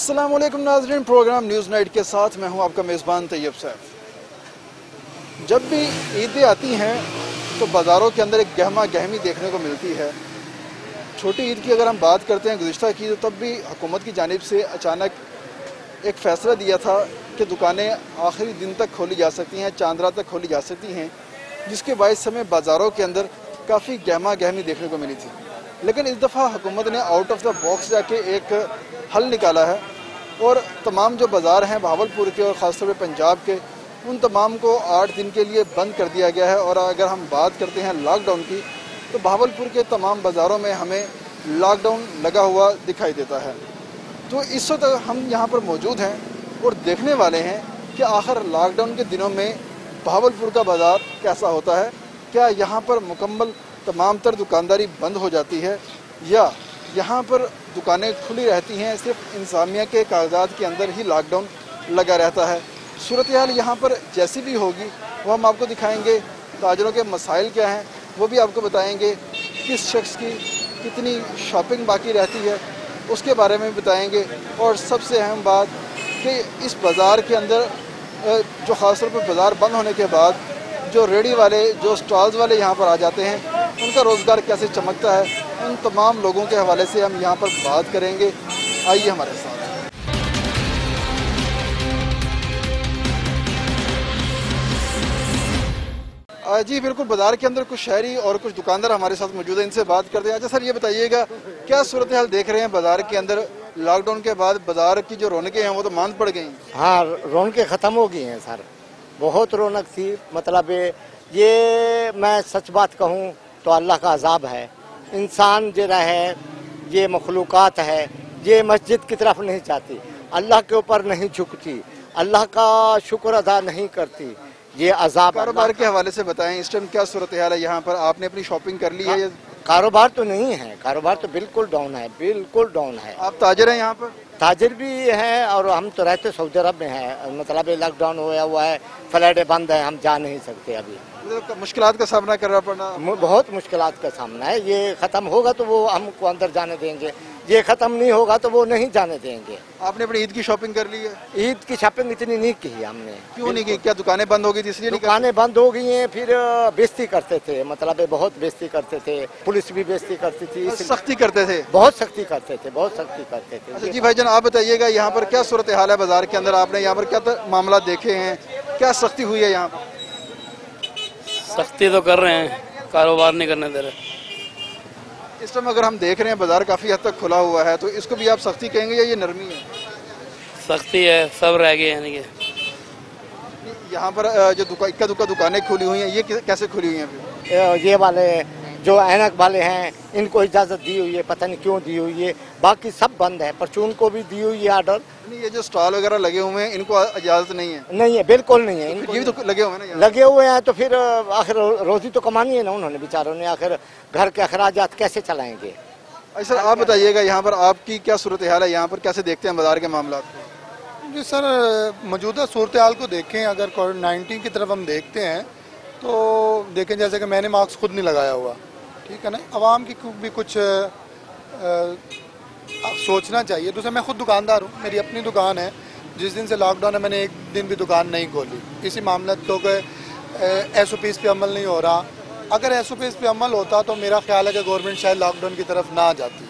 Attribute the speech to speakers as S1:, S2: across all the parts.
S1: अस्सलाम वालेकुम नाज़रीन, प्रोग्राम न्यूज़ नाइट के साथ मैं हूं आपका मेज़बान तैयब सैफ। जब भी ईदें आती हैं तो बाज़ारों के अंदर एक गहमा गहमी देखने को मिलती है। छोटी ईद की अगर हम बात करते हैं गुज़िश्ता की, तो तब भी हुकूमत की जानिब से अचानक एक फ़ैसला दिया था कि दुकानें आखिरी दिन तक खोली जा सकती हैं, चांद रात तक खोली जा सकती हैं, जिसके बायस हमें बाज़ारों के अंदर काफ़ी गहमा गहमी देखने को मिली थी। लेकिन इस दफ़ा हुकूमत ने आउट ऑफ द बॉक्स जाके एक हल निकाला है और तमाम जो बाज़ार हैं भावलपुर के और ख़ासतौर पर पंजाब के, उन तमाम को 8 दिन के लिए बंद कर दिया गया है। और अगर हम बात करते हैं लॉकडाउन की, तो भावलपुर के तमाम बाज़ारों में हमें लॉकडाउन लगा हुआ दिखाई देता है। तो इस वक्त हम यहाँ पर मौजूद हैं और देखने वाले हैं कि आखिर लॉकडाउन के दिनों में भावलपुर का बाज़ार कैसा होता है। क्या यहाँ पर मुकम्मल तमाम तर दुकानदारी बंद हो जाती है या यहाँ पर दुकानें खुली रहती हैं, सिर्फ इंतज़ामिया के कागजात के अंदर ही लॉकडाउन लगा रहता है। सूरत हाल यहाँ पर जैसी भी होगी वो हम आपको दिखाएंगे। ताजरों के मसाइल क्या हैं वो भी आपको बताएंगे। किस शख्स की कितनी शॉपिंग बाकी रहती है उसके बारे में बताएंगे। और सबसे अहम बात कि इस बाज़ार के अंदर जो ख़ासतौर पर बाज़ार बंद होने के बाद जो रेडी वाले, जो स्टॉल्स वाले यहाँ पर आ जाते हैं, उनका रोज़गार कैसे चमकता है, उन तमाम लोगों के हवाले से हम यहाँ पर बात करेंगे। आइए हमारे साथ। जी बिल्कुल, बाज़ार के अंदर कुछ शहरी और कुछ दुकानदार हमारे साथ मौजूद हैं, इनसे बात करते हैं। अच्छा सर, ये बताइएगा क्या सूरत हाल देख रहे हैं बाज़ार के अंदर? लॉकडाउन के बाद बाज़ार की जो रौनकें हैं वो तो मांद पड़ गई।
S2: हाँ, रौनकें ख़त्म हो गई हैं सर। बहुत रौनक थी। मतलब ये मैं सच बात कहूँ तो अल्लाह का अजाब है। इंसान जो है, ये मखलूक़ात है, ये मस्जिद की तरफ नहीं जाती, अल्लाह के ऊपर नहीं झुकती, अल्लाह का शुक्र अदा नहीं करती। ये अजाब।
S1: कारोबार के हवाले से बताएं, इस टाइम क्या सूरत हाल है यहाँ पर? आपने अपनी शॉपिंग कर ली है?
S2: कारोबार तो नहीं है, कारोबार तो बिल्कुल डाउन है, बिल्कुल डाउन है।
S1: आप ताजर हैं यहाँ पर?
S2: ताजिर भी हैं और हम तो रहते सऊदी अरब में हैं। मतलब लॉकडाउन होया हुआ है, फ्लाइटें बंद है, हम जा नहीं सकते अभी।
S1: मुश्किलात का सामना करना पड़ा?
S2: बहुत मुश्किलात का सामना है। ये ख़त्म होगा तो वो हमको अंदर जाने देंगे, ये ख़त्म नहीं होगा तो वो नहीं जाने देंगे।
S1: आपने अपनी ईद की शॉपिंग कर ली है?
S2: ईद की शॉपिंग इतनी नहीं की हमने।
S1: क्यों नहीं की? क्या दुकानें बंद हो गई थी इसलिए?
S2: दुकानें बंद हो गई हैं, फिर बेइज्जती करते थे, मतलब बहुत बेइज्जती करते थे, पुलिस भी बेइज्जती करती थी,
S1: सख्ती करते थे,
S2: बहुत सख्ती करते थे, बहुत सख्ती करते थे।
S1: अच्छा जी भाईजान, आप बताइएगा यहाँ पर क्या सूरत हाल है बाजार के अंदर? आपने यहाँ पर क्या मामला देखे हैं, क्या सख्ती हुई है यहाँ पर?
S3: सख्ती तो कर रहे हैं, कारोबार नहीं करने दे रहे।
S1: इस टाइम अगर हम देख रहे हैं बाजार काफ़ी हद तक खुला हुआ है, तो इसको भी आप सख्ती कहेंगे या ये नरमी है?
S3: सख्ती है, सब रह गए यानी कि।
S1: यहाँ पर जो इक्का दुक्का दुकानें खुली हुई हैं, ये कैसे खुली हुई हैं फिर?
S2: ये वाले जो ऐनक वाले हैं इनको इजाज़त दी हुई है, पता नहीं क्यों दी हुई है। बाकी सब बंद है, परचून को भी दी हुई है आर्डर।
S1: ये जो स्टॉल वगैरह लगे हुए हैं इनको इजाज़त नहीं है?
S2: नहीं है, बिल्कुल नहीं है।
S1: ये भी तो लगे हुए हैं ना?
S2: लगे हुए हैं तो फिर आखिर रोजी तो कमानी है ना उन्होंने बेचारों ने, आखिर घर के अखराजात कैसे चलाएंगे?
S1: अच्छा आप बताइएगा यहाँ पर आपकी क्या सूरत हाल है? यहाँ पर कैसे देखते हैं बाजार के मामला?
S4: जी सर, मौजूदा सूरत हाल को देखें, अगर कोविड-19 की तरफ हम देखते हैं तो देखें जैसे कि मैंने मास्क खुद नहीं लगाया हुआ, ठीक है ना। आवाम की भी कुछ सोचना चाहिए। दूसरा, मैं खुद दुकानदार हूँ, मेरी अपनी दुकान है। जिस दिन से लॉकडाउन है मैंने एक दिन भी दुकान नहीं खोली, इसी मामले तो कि SOPs पे अमल नहीं हो रहा। अगर SOPs पे अमल होता तो मेरा ख्याल है कि गवर्नमेंट शायद लॉकडाउन की तरफ ना जाती।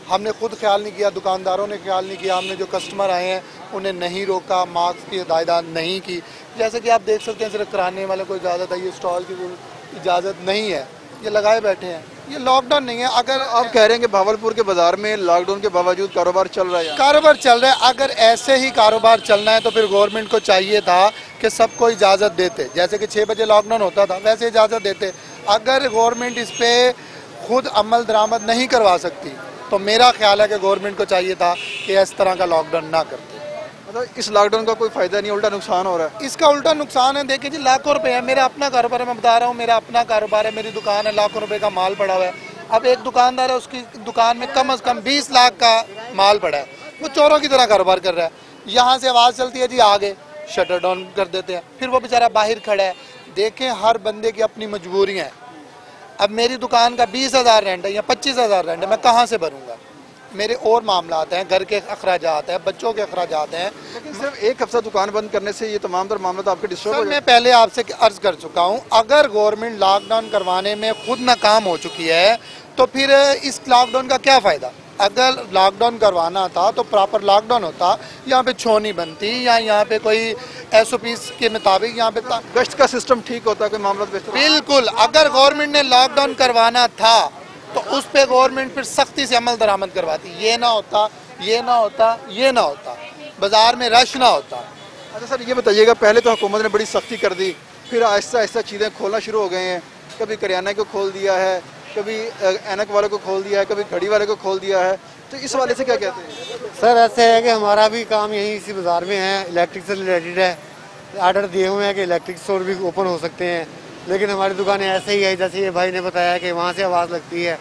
S4: हमने खुद ख्याल नहीं किया, दुकानदारों ने ख्याल नहीं किया, हमने जो कस्टमर आए हैं उन्हें नहीं रोका, मास्क की हिदायत नहीं की। जैसे कि आप देख सकते हैं, सिर्फ कराने वाले को इजाज़त है, ये स्टॉल की इजाज़त नहीं है, ये लगाए बैठे हैं। ये लॉकडाउन नहीं है। अगर
S1: आप कह रहे हैं कि भावलपुर के बाजार में लॉकडाउन के बावजूद कारोबार चल रहा है?
S4: कारोबार चल रहा है। अगर ऐसे ही कारोबार चलना है तो फिर गवर्नमेंट को चाहिए था कि सबको इजाज़त देते, जैसे कि 6 बजे लॉकडाउन होता था वैसे इजाज़त देते। अगर गवर्नमेंट इस पर खुद अमल दरामद नहीं करवा सकती तो मेरा ख्याल है कि गवर्नमेंट को चाहिए था कि इस तरह का लॉकडाउन ना करते।
S1: मतलब इस लॉकडाउन का कोई फ़ायदा नहीं, उल्टा नुकसान हो रहा है?
S4: इसका उल्टा नुकसान है। देखिए जी, लाखों रुपए है, मेरा अपना कारोबार है, मैं बता रहा हूँ, मेरा अपना कारोबार है, मेरी दुकान है, लाखों रुपए का माल पड़ा हुआ है। अब एक दुकानदार है, उसकी दुकान में कम से कम 20 लाख का माल पड़ा है, वो चोरों की तरह कारोबार कर रहा है। यहाँ से आवाज़ चलती है जी आगे, शटर डाउन कर देते हैं, फिर वो बेचारा बाहर खड़ा है। देखें, हर बंदे की अपनी मजबूरियाँ हैं। अब मेरी दुकान का 20,000 रेंट है या 25,000 रेंट है, मैं कहाँ से भरूँगा? मेरे और मामलात हैं, घर के अखराजात हैं, बच्चों के अखराजात हैं।
S1: लेकिन सिर्फ एक हफ्ता दुकान बंद करने से ये तमाम तर मामला तो आपके डिस्टर्ब हो
S4: सर मैं पहले आपसे अर्ज कर चुका हूँ, अगर गवर्नमेंट लॉकडाउन करवाने में खुद नाकाम हो चुकी है तो फिर इस लॉकडाउन का क्या फ़ायदा। अगर लॉकडाउन करवाना था तो प्रॉपर लॉकडाउन होता, यहाँ पे छोनी बनती या यहाँ पे कोई SOPs के मुताबिक यहाँ पे
S1: गश्त का सिस्टम ठीक होता, कोई मामला बेहतर।
S4: बिल्कुल, अगर गवर्नमेंट ने लॉकडाउन करवाना था तो उस पे गवर्नमेंट फिर सख्ती से अमल दरामद करवाती, ये ना होता, ये ना होता, ये ना होता, बाजार में रश ना होता।
S1: अच्छा सर ये बताइएगा, पहले तो हुकूमत ने बड़ी सख्ती कर दी, फिर आहिस्ता आहिस्ता चीज़ें खोलना शुरू हो गए हैं। कभी करियाना को खोल दिया है, कभी ऐनक वाले को खोल दिया है, कभी घड़ी वाले को खोल दिया है, तो इस वाले से क्या कहते हैं?
S2: सर ऐसे है कि हमारा भी काम यहीं इसी बाज़ार में है, इलेक्ट्रिक से रिलेटेड है। आर्डर दिए हुए हैं कि इलेक्ट्रिक स्टोर भी ओपन हो सकते हैं, लेकिन हमारी दुकानें ऐसे ही है जैसे ये भाई ने बताया कि वहाँ से आवाज़ लगती है,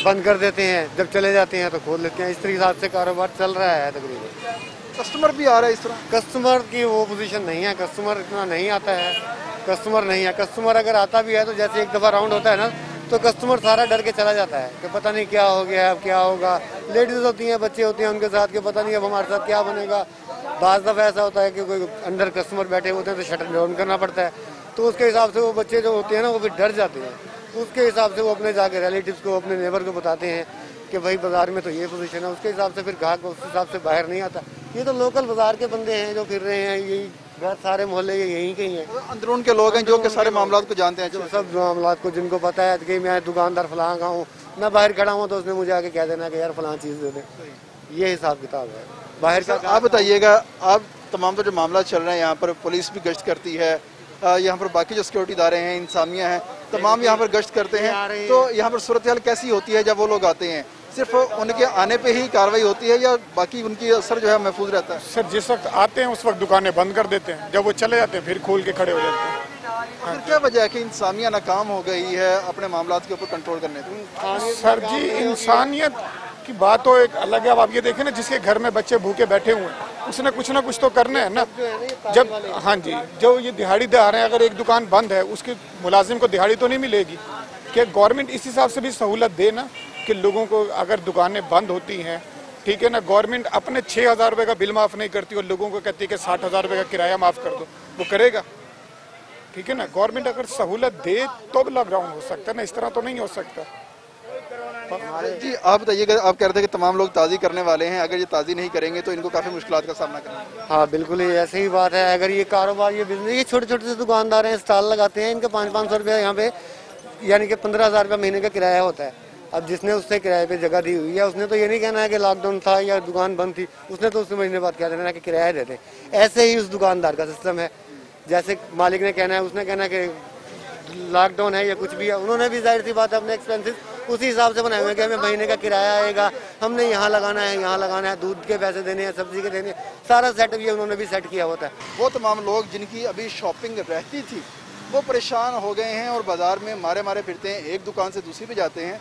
S2: बंद कर देते हैं, जब चले जाते हैं तो खोल लेते हैं। इस तरीके से कारोबार चल रहा है तकरीबन।
S1: कस्टमर भी आ रहा है इस तरह?
S2: कस्टमर की वो पोजीशन नहीं है, कस्टमर इतना नहीं आता है, कस्टमर नहीं है। कस्टमर अगर आता भी है तो जैसे एक दफ़ा राउंड होता है ना तो कस्टमर सारा डर के चला जाता है कि पता नहीं क्या हो गया, अब क्या होगा। लेडीज़ होती हैं, बच्चे होते हैं उनके साथ, कि पता नहीं अब हमारे साथ क्या बनेगा। बाज़ दफ़ा ऐसा होता है कि कोई अंदर कस्टमर बैठे होते हैं तो शटर डाउन करना पड़ता है, तो उसके हिसाब से वो बच्चे जो होते हैं ना वो फिर डर जाते हैं। तो उसके हिसाब से वो अपने जाके रिलेटिव्स को, अपने नेबर को बताते हैं कि भाई बाज़ार में तो ये पोजीशन है। उसके हिसाब से फिर ग्राहक उस हिसाब से बाहर नहीं आता। ये तो लोकल बाज़ार के बंदे हैं जो फिर रहे हैं, यही घर सारे मोहल्ले यहीं कहीं हैं।
S1: अंदरून के लोग हैं जो कि सारे मामला को जानते हैं, जो
S2: सब मामला को जिनको पता है कि मैं दुकानदार फलां का हूँ, मैं बाहर खड़ा हूँ तो उसने मुझे आके कह देना कि यार फलां चीज़ दे दे। ये हिसाब किताब है बाहर का।
S1: आप बताइएगा, आप तमाम तो जो मामला चल रहे हैं यहाँ पर पुलिस भी गश्त करती है, यहाँ पर बाकी जो सिक्योरिटी इदारे हैं, इंसानिया हैं, तमाम यहाँ पर गश्त करते हैं, तो यहाँ पर सूरत हाल कैसी होती है जब वो लोग आते हैं? सिर्फ उनके आने पे ही कार्रवाई होती है या बाकी उनकी असर जो है महफूज रहता है?
S5: सर जिस वक्त आते हैं उस वक्त दुकानें बंद कर देते हैं, जब वो चले जाते हैं फिर खोल के खड़े हो जाते हैं।
S1: फिर क्या वजह है कि इंसानियत नाकाम हो गई है अपने मामलात के ऊपर कंट्रोल करने में?
S5: सर जी इंसानियत की बात तो एक अलग है। अब आप ये देखें ना, जिसके घर में बच्चे भूखे बैठे हुए हैं उसने कुछ ना कुछ तो करना है ना। जब हाँ जी, जो ये दिहाड़ीदार हैं, अगर एक दुकान बंद है उसके मुलाजिम को दिहाड़ी तो नहीं मिलेगी। कि गवर्नमेंट इस हिसाब से भी सहूलत दे ना कि लोगों को, अगर दुकानें बंद होती हैं, ठीक है ना, गवर्नमेंट अपने 6,000 रुपये का बिल माफ़ नहीं करती और लोगों को कहती है कि 60,000 रुपये का किराया माफ़ कर दो, वो करेगा? ठीक है ना, गवर्नमेंट अगर सहूलत दे तो लॉकडाउन हो सकता है ना, इस तरह तो नहीं हो सकता।
S1: जी आप बताइएगा, आप कह रहे थे कि तमाम लोग ताज़ी करने वाले हैं, अगर ये ताज़ी नहीं करेंगे तो इनको काफ़ी मुश्किलात का सामना करना है।
S2: हाँ बिल्कुल, ये ऐसे ही बात है। अगर ये कारोबार, ये बिजनेस, ये छोटे छोटे से दुकानदार हैं, स्टॉल लगाते हैं, इनका 500-500 रुपया यहाँ पे, यानी कि 15,000 रुपया महीने का किराया होता है। अब जिसने उससे किराए पे जगह दी हुई है उसने तो ये नहीं कहना है कि लॉकडाउन था या दुकान बंद थी, उसने तो उससे महीने बाद कह देना है कि किराया दे दें। ऐसे ही उस दुकानदार का सिस्टम है। जैसे मालिक ने कहना है, उसने कहना है कि लॉकडाउन है या कुछ भी है, उन्होंने भी जाहिर सी बात है अपने एक्सपेंसेस उसी हिसाब से बनाए हुए हैं कि हमें महीने का किराया आएगा, हमने यहाँ लगाना है, यहाँ लगाना है, दूध के पैसे देने हैं, सब्जी के देने हैं, सारा सेटअप ये उन्होंने भी सेट किया होता है।
S1: वो तमाम लोग जिनकी अभी शॉपिंग रहती थी वो परेशान हो गए हैं और बाज़ार में मारे मारे फिरते हैं, एक दुकान से दूसरी पे जाते हैं,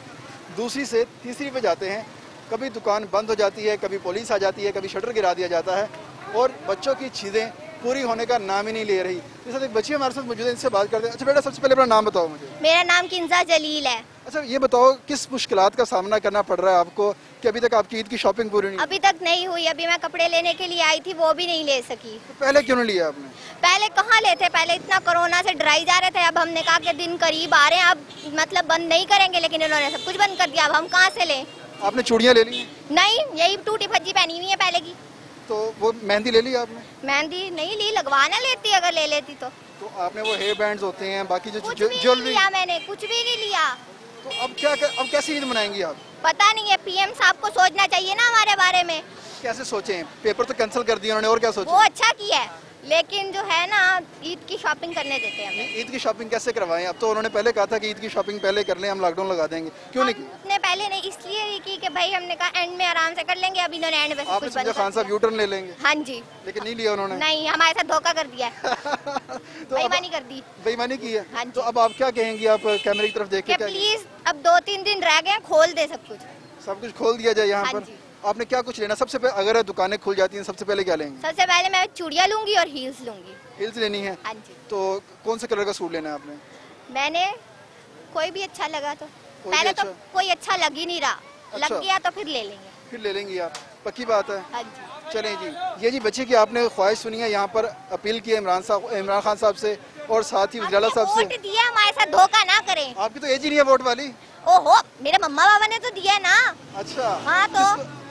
S1: दूसरी से तीसरी पे जाते हैं, कभी दुकान बंद हो जाती है, कभी पुलिस आ जाती है, कभी शटर गिरा दिया जाता है और बच्चों की चीज़ें पूरी होने का नाम ही नहीं ले रही। इस एक बच्ची हमारे साथ मौजूद है, इनसे बात करते हैं। अच्छा बेटा, सबसे पहले अपना नाम बताओ मुझे।
S6: मेरा नाम किंजा जलील है।
S1: अच्छा ये बताओ, किस मुश्किलात का सामना करना पड़ रहा है आपको कि अभी तक आपकी ईद की शॉपिंग पूरी नहीं?
S6: अभी तक नहीं हुई। अभी मैं कपड़े लेने के लिए आई थी, वो भी नहीं ले सकी।
S1: तो पहले क्यों नहीं लिया आपने?
S6: पहले कहाँ लेते, पहले इतना कोरोना से डराई जा रहे थे। अब हमने कहा कि दिन करीब आ रहे हैं, अब मतलब बंद नहीं करेंगे, लेकिन इन्होंने सब कुछ बंद कर दिया। अब हम कहाँ से लें?
S1: आपने चूड़ियाँ ले ली?
S6: नहीं, यही टूटी भज्जी पहनी हुई है पहले की।
S1: तो वो मेहंदी ले ली आपने?
S6: मेहंदी नहीं ली, लगवाना लेती अगर ले लेती तो
S1: आपने वो हेयर बैंड्स होते हैं, बाकी जो
S6: कुछ भी नहीं लिया मैंने, कुछ भी नहीं लिया।
S1: तो अब क्या अब कैसे ईद मनाएंगी आप?
S6: पता नहीं है, PM साहब को सोचना चाहिए ना हमारे बारे में।
S1: कैसे सोचें? पेपर तो कैंसिल कर दिया उन्होंने, और क्या सोचें?
S6: वो अच्छा किया है, लेकिन जो है ना ईद की शॉपिंग करने देते हैं हमें।
S1: ईद की शॉपिंग कैसे करवाएं? अब तो उन्होंने पहले कहा था कि ईद की शॉपिंग पहले कर लें, हम लॉकडाउन लगा देंगे, क्यों नहीं की?
S6: उसने पहले नहीं इसलिए नहीं की कि भाई हमने कहा एंड में आराम से कर लेंगे। अब इन्होंने एंड में सब
S1: आपने
S6: कुछ बंद
S1: समझा खान साहब यूटर्न ले लेंगे?
S6: हाँ जी,
S1: लेकिन नहीं लिया उन्होंने।
S6: नहीं, हमारे साथ धोखा कर दिया है।
S1: तो
S6: बेईमानी कर दी।
S1: बेईमानी की है।
S6: हाँ जी।
S1: तो अब आप क्या कहेंगी? आप कैमरे की तरफ देख के क्या
S6: प्लीज अब 2-3 दिन रह गए, खोल दे सब कुछ,
S1: सब कुछ खोल दिया जाए यहाँ
S6: हाँ
S1: पर?
S6: जी।
S1: आपने क्या कुछ लेना? सबसे पहले अगर दुकानें खुल जाती हैं सबसे पहले क्या लेंगे?
S6: सबसे पहले मैं चूड़ियाँ लूंगी और हील्स लूंगी।
S1: हील्स लेनी है?
S6: हाँ जी।
S1: तो कौन से कलर का सूट लेना है आपने?
S6: मैंने कोई भी अच्छा लगा तो
S1: कोई
S6: पहले
S1: भी
S6: तो
S1: अच्छा?
S6: कोई अच्छा लग ही नहीं रहा,
S1: अच्छा।
S6: लग गया तो फिर ले लेंगे।
S1: फिर ले लेंगी आप, पक्की बात है।
S6: हाँ जी।
S1: चलें जी, ये जी बच्चे की आपने ख्वाहिश सुनी है, यहाँ पर अपील की है इमरान खान साहब से और साथ ही वज़ीर आला साहब से।
S6: वोट दिया, हमारे साथ धोखा ना करें।
S1: आपकी तो एज ही नहीं है वोट वाली।
S6: ओहो, मेरे मम्मा पापा ने तो दिया ना।
S1: अच्छा,
S6: हाँ तो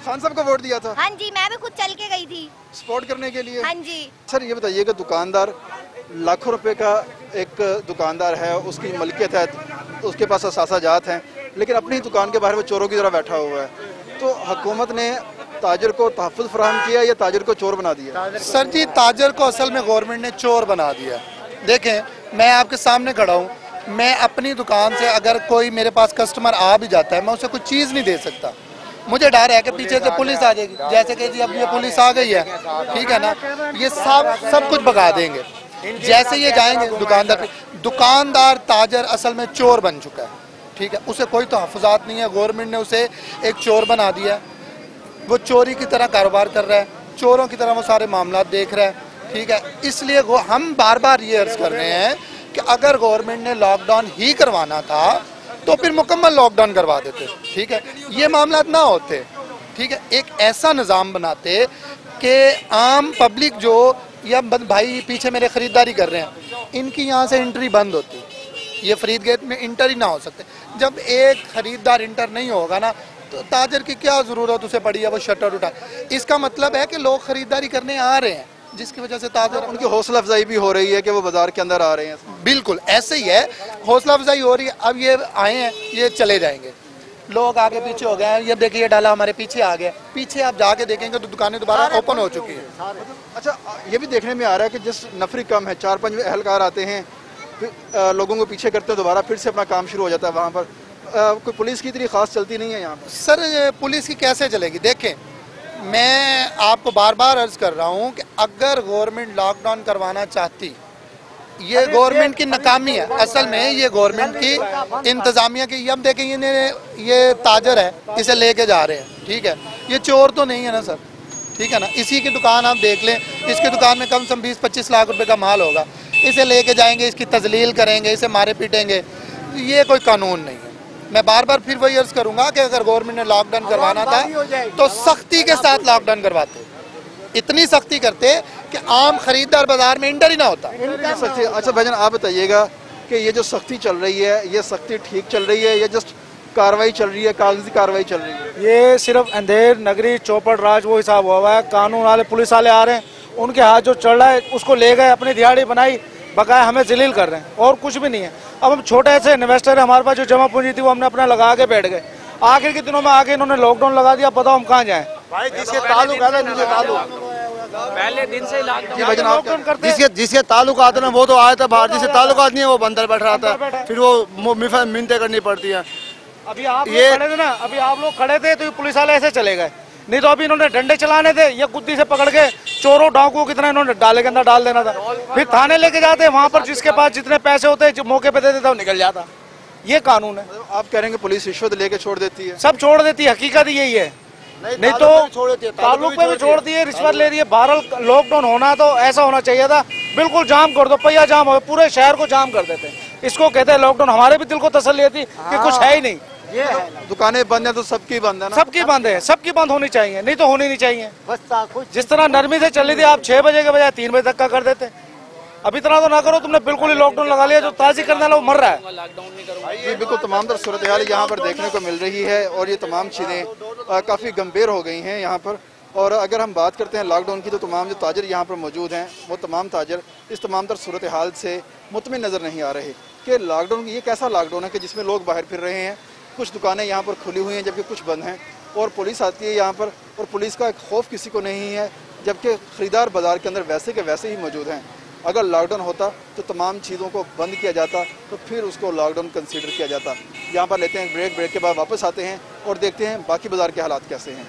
S1: खान साहब को वोट दिया था?
S6: हाँ जी, मैं भी खुद चल के गई थी
S1: सपोर्ट करने के लिए।
S6: हाँ जी।
S1: सर ये बताइएगा, दुकानदार लाखों रुपए का एक दुकानदार है, उसकी मलकियत है, उसके पास असासाजात हैं, लेकिन अपनी दुकान के बाहर वो चोरों की तरह बैठा हुआ है, तो हुकूमत ने ताजर को तहफ़्फ़ुज़ फराहम किया या ताजर को चोर बना दिया?
S4: सर जी, ताजर को असल में गवर्नमेंट ने चोर बना दिया। देखें, मैं आपके सामने खड़ा हूँ, मैं अपनी दुकान से अगर कोई मेरे पास कस्टमर आ भी जाता है, मैं उसे कुछ चीज़ नहीं दे सकता। मुझे डर है कि पीछे से पुलिस आ जाएगी, जैसे कि जी अब ये पुलिस आ गई है, ठीक है ना, ये सब कुछ भगा देंगे। जैसे ये जाएंगे दुकानदार ताजर असल में चोर बन चुका है, ठीक है, उसे कोई तहफ़्फ़ुज़ात नहीं है, गवर्नमेंट ने उसे एक चोर बना दिया है, वो चोरी की तरह कारोबार कर रहा है, चोरों की तरह वो सारे मामला देख रहा है, ठीक है। इसलिए हम बार बार ये अर्ज़ कर रहे हैं कि अगर गवर्नमेंट ने लॉकडाउन ही करवाना था तो फिर मुकम्मल लॉकडाउन करवा देते, ठीक है, ये मामला ना होते, ठीक है। एक ऐसा निज़ाम बनाते कि आम पब्लिक जो या भाई पीछे मेरे ख़रीदारी कर रहे हैं, इनकी यहाँ से एंट्री बंद होती, ये फरीद गेट में इंटर ही ना हो सकते। जब एक ख़रीदार इंटर नहीं होगा ना, तो ताजर की क्या ज़रूरत उसे पड़ी है वो शटर उठाए। इसका मतलब है कि लोग ख़रीदारी करने आ रहे हैं, जिसकी वजह से ताजर
S1: उनकी हौसला अफजाई भी हो रही है कि वो बाजार के अंदर आ रहे हैं।
S4: बिल्कुल ऐसे ही है, हौसला अफजाई हो रही है। अब ये आए हैं, ये चले जाएंगे, लोग आगे पीछे हो गए हैं। ये देखिए, ये डाला हमारे पीछे आ गया, पीछे आप जाके देखेंगे तो दुकानें दोबारा ओपन हो चुकी है।
S1: अच्छा, ये भी देखने में आ रहा है कि जिस नफरी कम है, 4-5 एहलकार आते हैं, फिर लोगों को पीछे करते हैं, दोबारा फिर से अपना काम शुरू हो जाता है। वहाँ पर कोई पुलिस की इतनी खास चलती नहीं है यहाँ पर।
S4: सर पुलिस की कैसे चलेगी? देखें, मैं आपको बार बार अर्ज कर रहा हूँ कि अगर गवर्नमेंट लॉकडाउन करवाना चाहती, ये गवर्नमेंट की नाकामी है, असल में ये गवर्नमेंट की इंतजामिया की। अब देखें, ये ताजर है, इसे लेके जा रहे हैं, ठीक है, ये चोर तो नहीं है ना सर, ठीक है ना। इसी की दुकान आप देख लें, इसकी दुकान में कम से कम 20-25 लाख रुपए का माल होगा, इसे लेके जाएंगे, इसकी तजलील करेंगे, इसे मारे पीटेंगे, ये कोई कानून नहीं है। मैं बार बार फिर वही अर्ज करूंगा कि अगर गवर्नमेंट ने लॉकडाउन करवाना था तो सख्ती के साथ लॉकडाउन करवाते, इतनी सख्ती करते कि आम खरीदार बाजार में इंटर ही ना होता।
S1: अच्छा भाईजान, आप बताइएगा कि ये जो सख्ती चल रही है, ये सख्ती ठीक चल रही है या जस्ट कार्रवाई चल रही है, कागजी कार्रवाई चल रही है?
S7: ये सिर्फ अंधेर नगरी चौपड़ राज वो हिसाब हुआ है। कानून वाले पुलिस वाले आ रहे हैं, उनके हाथ जो चल रहा है उसको ले गए, अपनी दिहाड़ी बनाई, बकाया हमें जलील कर रहे हैं, और कुछ भी नहीं है। अब हम छोटे से इन्वेस्टर है, हमारे पास जो जमा पूंजी थी वो हमने अपना लगा के बैठ गए। आखिर के दिनों में आके इन्होंने लॉकडाउन लगा दिया, बताओ हम कहाँ जाएं?
S2: भाई जिसके ताल्लुक है ना,
S3: पहले दिन से
S7: लॉकडाउन करते,
S2: जिसके ताल्लुक आते ना वो तो आया था बाहर, जिससे ताल्लुक नहीं है वो अंदर बैठ रहा था, फिर वो मिन्नतें करनी पड़ती है।
S7: अभी आप लोग खड़े थे ना, अभी आप लोग खड़े थे तो पुलिस वाले ऐसे चले गए, नहीं तो अभी इन्होंने डंडे चलाने थे, ये गुद्दी से पकड़ के चोरों डाकुओं कितना इन्होंने डाले के अंदर डाल देना था, फिर थाने लेके जाते, वहाँ पर जिसके पास जितने पैसे होते जो मौके पे दे देता वो निकल जाता। ये कानून है।
S1: आप कह रहे हैं कि पुलिस रिश्वत लेके छोड़ देती है?
S7: सब छोड़ देती है, हकीकत यही है। नहीं तो ताल्लुक पे भी छोड़ दिए, रिश्वत ले रही है। बहरहाल लॉकडाउन होना तो ऐसा होना चाहिए था, बिल्कुल जाम कर दो, पहिया जाम हो, पूरे शहर को जाम कर देते। इसको कहते हैं लॉकडाउन। हमारे भी दिल को तसल्ली थी कि कुछ है ही नहीं,
S1: ये दुकानें बंद है तो सबकी बंद है ना?
S7: सबकी बंद है, सबकी बंद होनी चाहिए, नहीं तो होनी नहीं चाहिए।
S2: बस
S7: जिस तरह नरमी से चल रही थी, आप 6 बजे के बजाय 3 बजे तक का कर देते। अब इतना तो ना करो, तुमने बिल्कुल ही लॉकडाउन लगा लिया, जो ताजी करने वाला वो मर रहा है।
S1: जी बिल्कुल, तमाम तर सूरत हाल यहाँ पर देखने को मिल रही है और ये तमाम चीज़ें काफ़ी गंभीर हो गई हैं यहाँ पर। और अगर हम बात करते हैं लॉकडाउन की, तो तमाम जो ताजर यहाँ पर मौजूद हैं, वो तमाम ताजर इस तमाम तर सूरत हाल से मुतमिन नज़र नहीं आ रहे कि लॉकडाउन, ये कैसा लॉकडाउन है कि जिसमें लोग बाहर फिर रहे हैं, कुछ दुकानें यहाँ पर खुली हुई हैं जबकि कुछ बंद हैं, और पुलिस आती है यहाँ पर, और पुलिस का खौफ किसी को नहीं है, जबकि ख़रीदार बाज़ार के अंदर वैसे के वैसे ही मौजूद हैं। अगर लॉकडाउन होता तो तमाम चीज़ों को बंद किया जाता, तो फिर उसको लॉकडाउन कंसीडर किया जाता। यहाँ पर लेते हैं ब्रेक के बाद वापस आते हैं और देखते हैं बाकी बाज़ार के हालात कैसे हैं।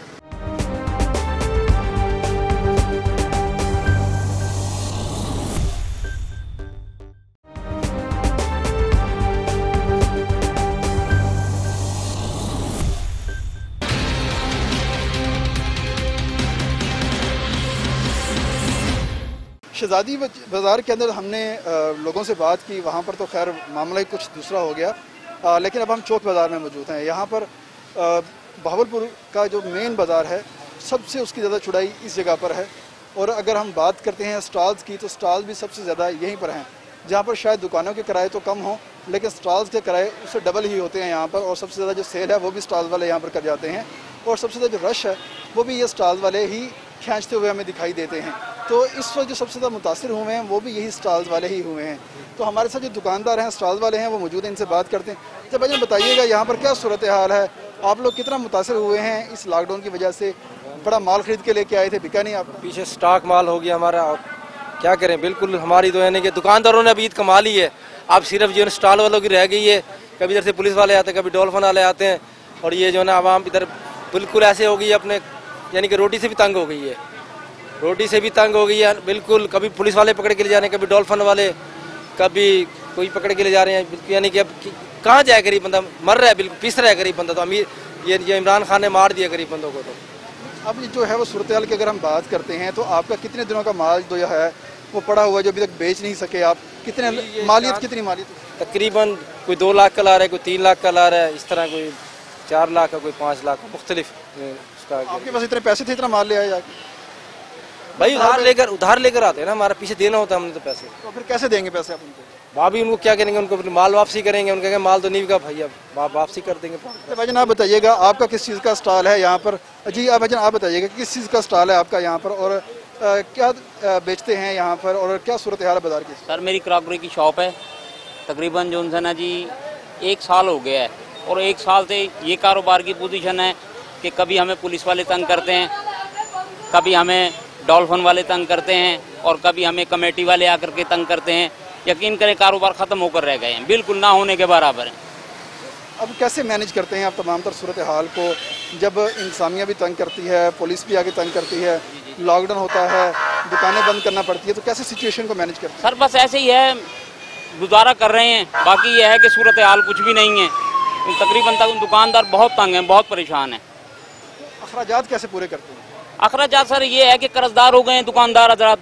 S1: शहजादी बाज़ार के अंदर हमने लोगों से बात की, वहाँ पर तो खैर मामला ही कुछ दूसरा हो गया, लेकिन अब हम चौक बाज़ार में मौजूद हैं। यहाँ पर बहावलपुर का जो मेन बाज़ार है सबसे उसकी ज़्यादा चौड़ाई इस जगह पर है। और अगर हम बात करते हैं स्टॉल्स की तो स्टॉल भी सबसे ज़्यादा यहीं पर हैं, जहाँ पर शायद दुकानों के किराए तो कम हों लेकिन स्टॉल्स के किराए उससे डबल ही होते हैं यहाँ पर। और सबसे ज़्यादा जो सेल है वो भी स्टॉल वाले यहाँ पर कर जाते हैं और सबसे ज़्यादा जो रश है वो भी ये स्टॉल वाले ही खींचते हुए हमें दिखाई देते हैं। तो इस वक्त जो सबसे ज़्यादा मुतासिर हुए हैं वो भी यही स्टॉल्स वाले ही हुए हैं। तो हमारे साथ जो दुकानदार हैं स्टॉल वाले हैं वो मौजूद हैं, इनसे बात करते हैं। जब भाई बताइएगा यहाँ पर क्या सूरत हाल है, आप लोग कितना मुतासिर हुए हैं इस लॉकडाउन की वजह से? बड़ा माल खरीद के लेके आए थे, बिका नहीं आपको?
S8: पीछे स्टॉक माल हो गया हमारा, और क्या करें, बिल्कुल हमारी तो है नहीं कि दुकानदारों ने अभी ईद कमा ली है, अब सिर्फ जो है स्टॉल वालों की रह गई है। कभी इधर से पुलिस वाले आते हैं, कभी डॉल्फिन वाले आते हैं, और ये जो है ना आवाम इधर बिल्कुल ऐसे हो गई है अपने, यानी कि रोटी से भी तंग हो गई है, रोटी से भी तंग हो गई है बिल्कुल। कभी पुलिस वाले पकड़ के ले जा रहे हैं, कभी डॉल्फिन वाले, कभी कोई पकड़ के ले जा रहे हैं, यानी कि अब कहाँ जाए गरीब बंदा, मर रहा है बिल्कुल, पिस रहा है गरीब बंदा। तो अमीर ये इमरान खान ने मार दिया गरीब बंदों को। तो
S1: अब जो है वो सूरत हाल की अगर हम बात करते हैं तो आपका कितने दिनों का माल जो है वो पड़ा हुआ है जो अभी तक बेच नहीं सके आप? कितने मालियत, कितनी मालियत?
S8: तकरीबन कोई 2 लाख का ला रहा है, कोई 3 लाख का ला रहा है, इस तरह कोई 4 लाख का, कोई 5 लाख का, मुख्तलिफ उसका।
S1: आपके पास इतने पैसे थे, इतना माल ले आए जाके?
S8: भाई उधार लेकर आते हैं ना, हमारा पीछे देना होता है हमने तो पैसे।
S1: तो फिर कैसे देंगे पैसे आप उनको?
S8: भाभी उनको क्या करेंगे, उनको फिर माल वापसी करेंगे, उनके कहेंगे माल तो नहीं बिका भाई, अब वापसी कर देंगे।
S1: भाईजान आप बताइएगा आपका किस चीज़ का स्टॉल है यहाँ पर? जी आप भाईजान आप बताइएगा किस चीज़ का स्टॉल है आपका यहाँ पर, और क्या बेचते हैं यहाँ पर, और क्या सूरत हाल है बाजार की?
S9: सर मेरी क्रॉकरी की शॉप है, तकरीबन जो है ना जी 1 साल हो गया है, और 1 साल से ये कारोबार की पोजीशन है कि कभी हमें पुलिस वाले तंग करते हैं, कभी हमें डॉल्फिन वाले तंग करते हैं, और कभी हमें कमेटी वाले आकर के तंग करते हैं। यकीन करें कारोबार ख़त्म होकर रह गए हैं, बिल्कुल ना होने के बराबर है।
S1: अब कैसे मैनेज करते हैं आप तमाम तर सूरत हाल को, जब इंसानियत भी तंग करती है, पुलिस भी आगे तंग करती है, लॉकडाउन होता है, दुकानें बंद करना पड़ती है, तो कैसे सिचुएशन को मैनेज करते हैं?
S9: सर बस ऐसे ही है, गुजारा कर रहे हैं, बाकी यह है कि सूरत हाल कुछ भी नहीं है। तकरीबन तक दुकानदार बहुत तंग हैं, बहुत परेशान हैं।
S1: अखराजात कैसे पूरे करते हैं?
S9: अखराजात सर ये है कि कर्जदार हो गए हैं दुकानदार हजरात,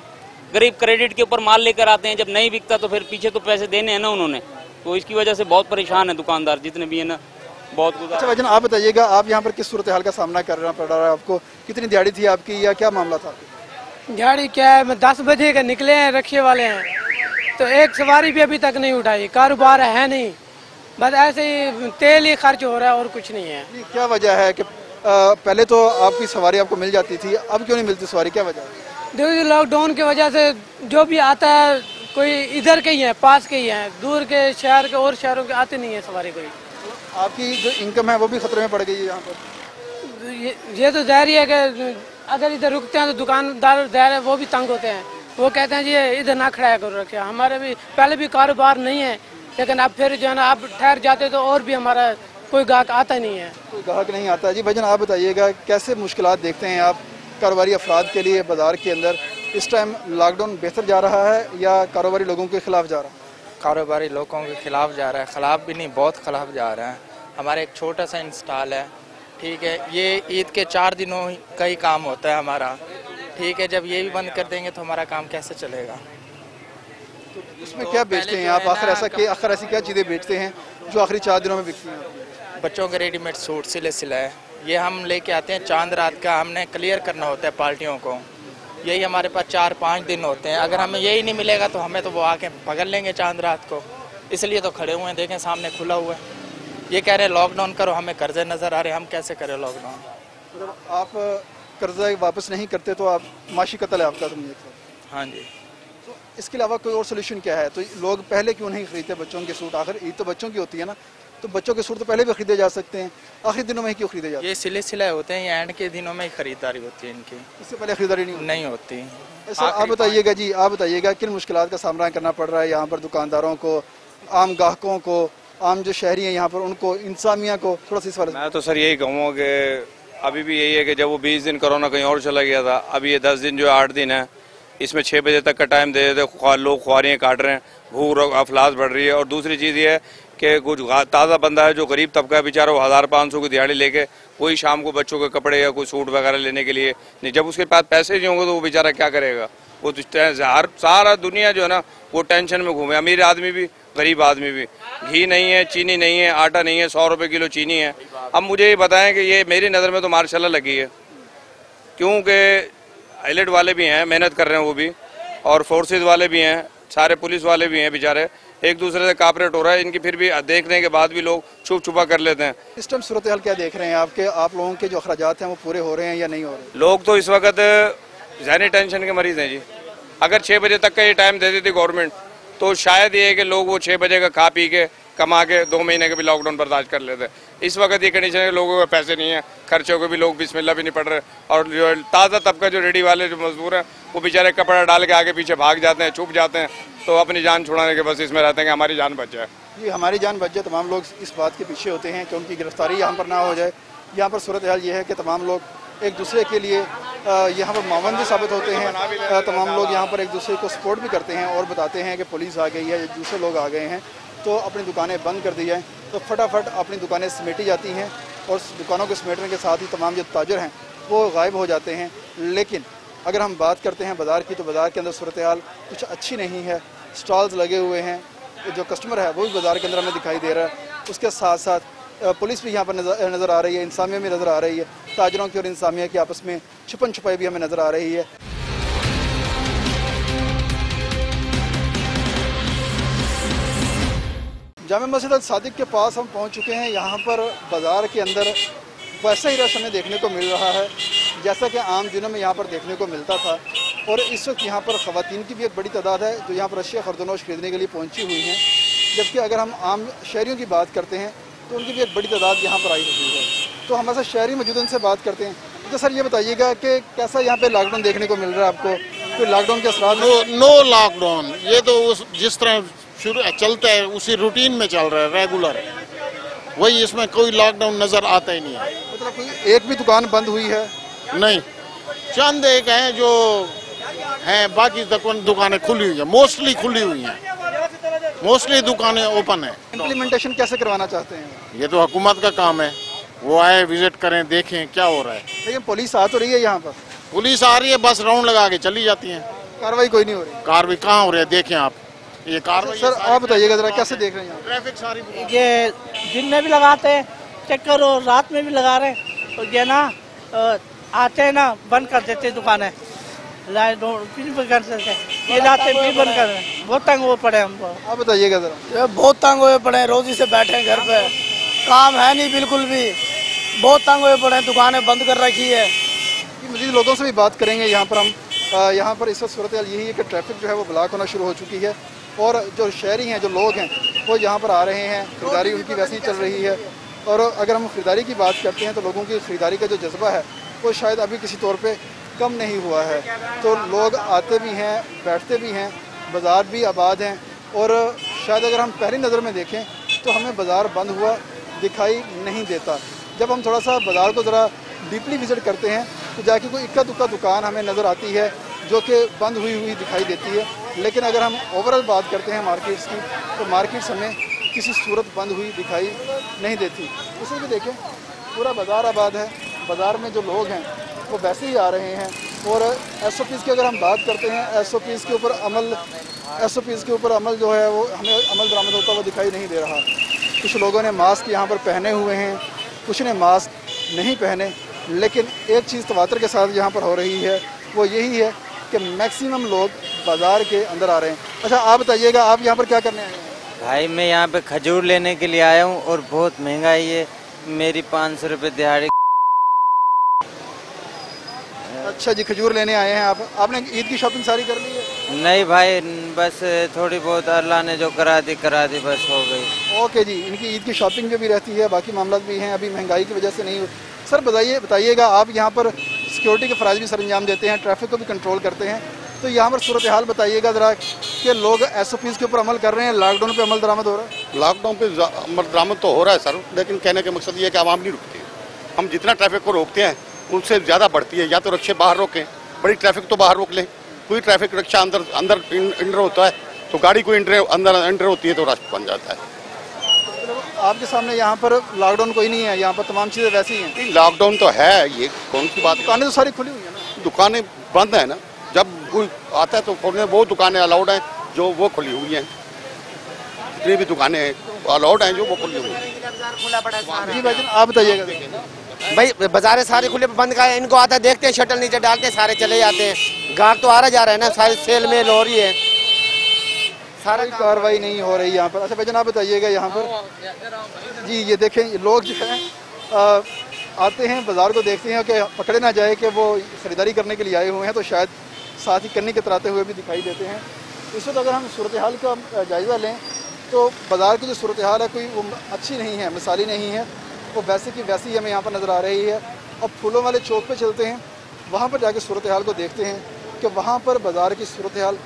S9: गरीब क्रेडिट के ऊपर माल लेकर आते हैं, जब नहीं बिकता तो फिर पीछे तो पैसे देने हैं ना उन्होंने, तो इसकी वजह से बहुत परेशान है दुकानदार जितने भी है ना, बहुत।
S1: अच्छा भाईजान आप बताइएगा आप यहाँ पर किस सूरत हाल का सामना करना पड़ रहा है आपको? कितनी दिहाड़ी थी आपकी या क्या मामला था?
S10: दिहाड़ी क्या है, मैं 10 बजे के निकले हैं, रखिए वाले हैं, तो एक सवारी भी अभी तक नहीं उठाई, कारोबार है नहीं, बस ऐसे ही तेल ही खर्च हो रहा है और कुछ नहीं है।
S1: क्या वजह है कि पहले तो आपकी सवारी आपको मिल जाती थी, अब क्यों नहीं मिलती सवारी, क्या वजह है?
S10: देखिए लॉकडाउन की वजह से जो भी आता है कोई इधर के ही है, पास के ही हैं, दूर के शहर के और शहरों के आते नहीं है सवारी कोई।
S1: आपकी जो इनकम है वो भी खतरे में पड़ गई है यहाँ पर?
S10: ये तो जाहिर है कि अगर इधर रुकते हैं तो दुकानदार जाहिर है वो भी तंग होते हैं, वो कहते हैं जी इधर ना खड़ा करो रखे, हमारे भी पहले भी कारोबार नहीं है, लेकिन अब फिर जो है ना आप ठहर जाते तो और भी हमारा कोई ग्राहक आता नहीं है।
S1: कोई ग्राहक नहीं आता। जी भाईजान आप बताइएगा कैसे मुश्किलात देखते हैं आप कारोबारी अफराद के लिए बाज़ार के अंदर? इस टाइम लॉकडाउन बेहतर जा रहा है या कारोबारी लोगों के खिलाफ जा रहा है?
S11: कारोबारी लोगों के खिलाफ जा रहा है, खिलाफ भी नहीं बहुत खिलाफ जा रहा है। हमारा एक छोटा सा इंस्टॉल है, ठीक है, ये ईद के 4 दिनों का ही काम होता है हमारा, ठीक है, जब ये भी बंद कर देंगे तो हमारा काम कैसे चलेगा?
S1: तो इसमें क्या बेचते हैं आप आखिर? आखिर ऐसी क्या चीज़ें बेचते हैं जो आखिरी 4 दिनों में बिकती हैं?
S11: बच्चों के रेडीमेड सूट सिले ये हम लेके आते हैं, चांद रात का हमने क्लियर करना होता है पार्टियों को, यही हमारे पास 4-5 दिन होते हैं। अगर हमें यही नहीं मिलेगा तो हमें तो वो आके पकड़ लेंगे चांद रात को, इसलिए तो खड़े हुए हैं, देखें सामने खुला हुआ है, ये कह रहे हैं लॉकडाउन करो, हमें कर्जे नज़र आ रहे हैं, हम कैसे करें लॉकडाउन?
S1: मतलब आप कर्जा वापस नहीं करते तो आप माशी कत्ल है आपका? तुम
S11: हाँ जी।
S1: तो इसके अलावा कोई और सोल्यूशन क्या है? तो लोग पहले क्यों नहीं खरीदते बच्चों के सूट? आखिर ईद तो बच्चों की होती है ना, तो बच्चों के सूट तो पहले भी खरीदे जा सकते हैं, आखिरी दिनों में ही क्यों खरीदे जाते हैं?
S11: ये सिले होते हैं, ये एंड के दिनों में ही खरीदारी होती है इनकी,
S1: इससे पहले खरीदारी नहीं
S11: होती।
S1: ऐसा आप बताइएगा जी, आप बताइएगा किन मुश्किलात का सामना करना पड़ रहा है यहाँ पर दुकानदारों को, आम ग्राहकों को, आम जो शहरी हैं यहाँ पर उनको, इंसानिया को? थोड़ा सा इस बारे में।
S12: मैं तो सर यही कहूँगा कि अभी भी यही है कि जब वो 20 दिन कोरोना कहीं और चला गया था, अभी ये 10 दिन जो 8 दिन है, इसमें 6 बजे तक का टाइम दे देते, लोग ख्वारियाँ काट रहे हैं, भूख अफलास बढ़ रही है। और दूसरी चीज़ ये है कि कुछ ताज़ा बंदा है जो गरीब तबका है बेचारा, वो 1000-500 की दिहाड़ी लेके वही शाम को बच्चों के कपड़े या कोई सूट वगैरह लेने के लिए नहीं, जब उसके पास पैसे नहीं होंगे तो वो बेचारा क्या करेगा? वो सारा दुनिया जो है ना वो टेंशन में घूमे, अमीर आदमी भी गरीब आदमी भी। घी नहीं है, चीनी नहीं है, आटा नहीं है, 100 रुपये किलो चीनी है। अब मुझे ये बताएं कि ये मेरी नज़र में तो मार्शाल्लाह लगी है, क्योंकि आइलेट वाले भी हैं, मेहनत कर रहे हैं वो भी, और फोर्सेज वाले भी हैं, सारे पुलिस वाले भी हैं, बेचारे एक दूसरे से कापरेट हो रहा है। इनकी फिर भी देखने के बाद भी लोग छुप छुपा कर लेते हैं।
S1: इस टाइम सूरत हाल क्या देख रहे हैं आपके, आप लोगों के जो अखराजात हैं वो पूरे हो रहे हैं या नहीं हो रहे?
S12: लोग तो इस वक्त ज़हनी टेंशन के मरीज हैं जी। अगर 6 बजे तक का ये टाइम दे देती गवर्नमेंट तो शायद ये है कि लोग वो 6 बजे का खा पी के कमा के 2 महीने के भी लॉकडाउन बर्दाश्त कर लेते हैं। इस वक्त ये कंडीशन है, लोगों के पैसे नहीं है, खर्चों के भी लोग बिस्मिल्लाह भी नहीं पड़ रहे, और जो ताज़ा तबका जो रेडी वाले जो मजदूर हैं वो बेचारे कपड़ा डाल के आगे पीछे भाग जाते हैं, छुप जाते हैं, तो अपनी जान छुड़ाने के बस इसमें रहते हैं कि हमारी जान बच जाए।
S1: जी, हमारी जान बच जाए, तमाम लोग इस बात के पीछे होते हैं कि उनकी गिरफ्तारी यहाँ पर ना हो जाए। यहाँ पर सूरत हाल ये है कि तमाम लोग एक दूसरे के लिए यहाँ पर मावन भी साबित होते हैं। तमाम लोग यहाँ पर एक दूसरे को सपोर्ट भी करते हैं और बताते हैं कि पुलिस आ गई है या दूसरे लोग आ गए हैं तो अपनी दुकानें बंद कर दी जाएँ, तो फटाफट अपनी दुकानें समेटी जाती हैं और दुकानों को समेटने के साथ ही तमाम जो ताजर हैं वो गायब हो जाते हैं। लेकिन अगर हम बात करते हैं बाज़ार की, तो बाज़ार के अंदर सूरत हाल कुछ अच्छी नहीं है। स्टॉल्स लगे हुए हैं, जो कस्टमर है वो भी बाज़ार के अंदर हमें दिखाई दे रहा है। उसके साथ साथ पुलिस भी यहाँ पर नज़र आ रही है, इंसामिया भी नज़र आ रही है, ताजरों की और इंसामिया की आपस में छुपन छुपाई भी हमें नज़र आ रही है। जामा मस्जिद अल सादिक के पास हम पहुँच चुके हैं। यहाँ पर बाज़ार के अंदर वैसा ही रश हमें देखने को मिल रहा है जैसा कि आम दिनों में यहाँ पर देखने को मिलता था, और इस वक्त यहाँ पर ख़वातीन की भी एक बड़ी तादाद है जो यहाँ पर अशिया खरदोनोश खरीदने के लिए पहुँची हुई हैं। जबकि अगर हम आम शहरियों की बात करते हैं तो उनकी भी एक बड़ी तादाद यहाँ पर आई हुई है। तो हमारे साथ शहरी मौजूद उनसे बात करते हैं। तो सर ये बताइएगा कि कैसा यहाँ पे लॉकडाउन देखने को मिल रहा है आपको, कोई लॉकडाउन के असरात?
S13: नो लॉकडाउन, ये तो जिस तरह शुरू चलता है उसी रूटीन में चल रहा है, रेगुलर, वही, इसमें कोई लॉकडाउन नज़र आता ही नहीं है।
S1: मतलब कोई एक भी दुकान बंद हुई है?
S13: नहीं, चंद एक हैं जो हैं, बाकी दुकानें खुली हुई हैं, मोस्टली खुली हुई हैं, मोस्टली दुकानें ओपन है।
S1: इम्प्लीमेंटेशन कैसे करवाना चाहते हैं?
S13: ये तो हुकूमत का काम है, वो आए, विजिट करें, देखें क्या हो रहा है।
S1: लेकिन पुलिस आ तो रही है यहाँ पर?
S13: पुलिस आ रही है, बस राउंड लगा के चली जाती है,
S1: कार्रवाई कोई नहीं हो रही।
S13: कार्रवाई कहाँ हो रही है, देखें आप ये कार्रवाई।
S1: सर आप बताइएगा जरा कैसे देख रहे हैं?
S13: ट्रैफिक सारी
S14: ये दिन में भी लगाते हैं चक्कर और रात में भी लगा रहे हैं, और ये ना आते हैं ना बंद कर देते दुकानें, कर सकते ये जाते भी बंद कर रहे हैं। बहुत तंग हुए पड़े हमको।
S1: आप बताइएगा जरा।
S14: बहुत तंग हुए पड़े हैं, रोजी से बैठे हैं घर पे, काम है नहीं बिल्कुल भी, बहुत तंग हुए पड़े हैं, दुकानें बंद कर रखी है।
S1: मज़ीद लोगों से भी बात करेंगे। यहाँ पर हम यहाँ पर इस वक्त सूरत हाल यही है कि ट्रैफिक जो है वो ब्लॉक होना शुरू हो चुकी है, और जो शहरी हैं, जो लोग हैं, वो यहाँ पर आ रहे हैं, ख़रीदारी उनकी वैसी ही चल रही है। और अगर हम ख़रीदारी की बात करते हैं तो लोगों की ख़रीदारी का जो जज्बा है वो शायद अभी किसी तौर पे कम नहीं हुआ है। तो लोग आते भी हैं, बैठते भी हैं, बाज़ार भी आबाद हैं, और शायद अगर हम पहली नज़र में देखें तो हमें बाज़ार बंद हुआ दिखाई नहीं देता। जब हम थोड़ा सा बाज़ार को ज़रा डीपली विज़िट करते हैं तो जाके कोई इक्का दुक्का दुकान हमें नज़र आती है जो कि बंद हुई दिखाई देती है। लेकिन अगर हम ओवरऑल बात करते हैं मार्केट्स की, तो मार्केट्स हमें किसी सूरत बंद हुई दिखाई नहीं देती। उसे भी देखें, पूरा बाज़ार आबाद है, बाज़ार में जो लोग हैं वो वैसे ही आ रहे हैं। और SOPs की अगर हम बात करते हैं, SOPs के ऊपर अमल जो है वो हमें अमल दरामद होता हुआ दिखाई नहीं दे रहा। कुछ लोगों ने मास्क यहाँ पर पहने हुए हैं, कुछ ने मास्क नहीं पहने, लेकिन एक चीज़ तवातर के साथ यहाँ पर हो रही है, वो यही है कि मैक्सिमम लोग बाज़ार के अंदर आ रहे हैं। अच्छा आप बताइएगा, आप यहाँ पर क्या करने आए हैं?
S15: भाई मैं यहाँ पे खजूर लेने के लिए आया हूँ, और बहुत महंगा है ये, मेरी 500 रुपये दिहाड़ी।
S1: अच्छा जी, खजूर लेने आए हैं आप। आपने ईद की शॉपिंग सारी कर ली है?
S15: नहीं भाई, बस थोड़ी बहुत अल्लाह ने जो करा दी बस हो गई।
S1: ओके जी, इनकी ईद की शॉपिंग जो भी रहती है, बाकी मामला भी हैं, अभी महंगाई की वजह से नहीं। सर बताइएगा, आप यहाँ पर सिक्योरिटी के फ़राइज़ भी सर अंजाम देते हैं, ट्रैफिक को भी कंट्रोल करते हैं, तो यहाँ पर सूरत हाल बताइएगा ज़रा कि लोग SOPs के ऊपर अमल कर रहे हैं, लॉकडाउन पे अमल दरामद हो रहा है?
S16: लॉकडाउन पे अमल दरामद तो हो रहा है सर, लेकिन कहने का मकसद ये है कि आवाम नहीं रुकती। हम जितना ट्रैफिक को रोकते हैं उससे ज़्यादा बढ़ती है। या तो रिक्शे बाहर रोकें, बड़ी ट्रैफिक तो बाहर रोक लें, कोई ट्रैफिक रिक्शा अंदर इंटर होता है तो गाड़ी कोई अंदर एंटर होती है तो रास्ता बन जाता है।
S1: आपके सामने यहाँ पर लॉकडाउन कोई नहीं है, यहाँ पर तमाम चीज़ें वैसी हैं?
S16: लॉकडाउन तो है, ये कौन सी बात।
S1: दुकानें तो सारी खुली हुई है ना?
S16: दुकानें बंद है ना, जब कोई आता है तो खोलने, वो दुकानें अलाउड हैं जो वो खुली हुई हैं। जितनी भी दुकानें अलाउड हैं जो वो खुली हुई हैं।
S1: जी भाईजान आप बताइएगा।
S2: भाई बाजार सारे खुले बंद का है, इनको आता देखते हैं शटल नीचे डालते हैं सारे चले जाते हैं। गाहक तो आ रहा जा रहा है ना, सारी सेल मेल हो रही है,
S1: सारा कार्रवाई नहीं हो रही यहाँ पर। अच्छा भाईजान आप बताइएगा यहाँ पर जी ये देखें ये लोग जो है आते हैं बाज़ार को देखते हैं कि पकड़े ना जाए कि वो ख़रीदारी करने के लिए आए हुए हैं, तो शायद साथ ही कन्नी कतराते हुए भी दिखाई देते हैं। इस वक्त अगर हम सूरत हाल का जायज़ा लें तो बाज़ार की जो सूरत हाल है कोई वो अच्छी नहीं है, मिसाली नहीं है, वो वैसे की वैसी हमें यहाँ पर नज़र आ रही है। अब फूलों वाले चौक पे चलते हैं, वहाँ पर जाके सूरत हाल को देखते हैं कि वहाँ पर बाज़ार की सूरत हाल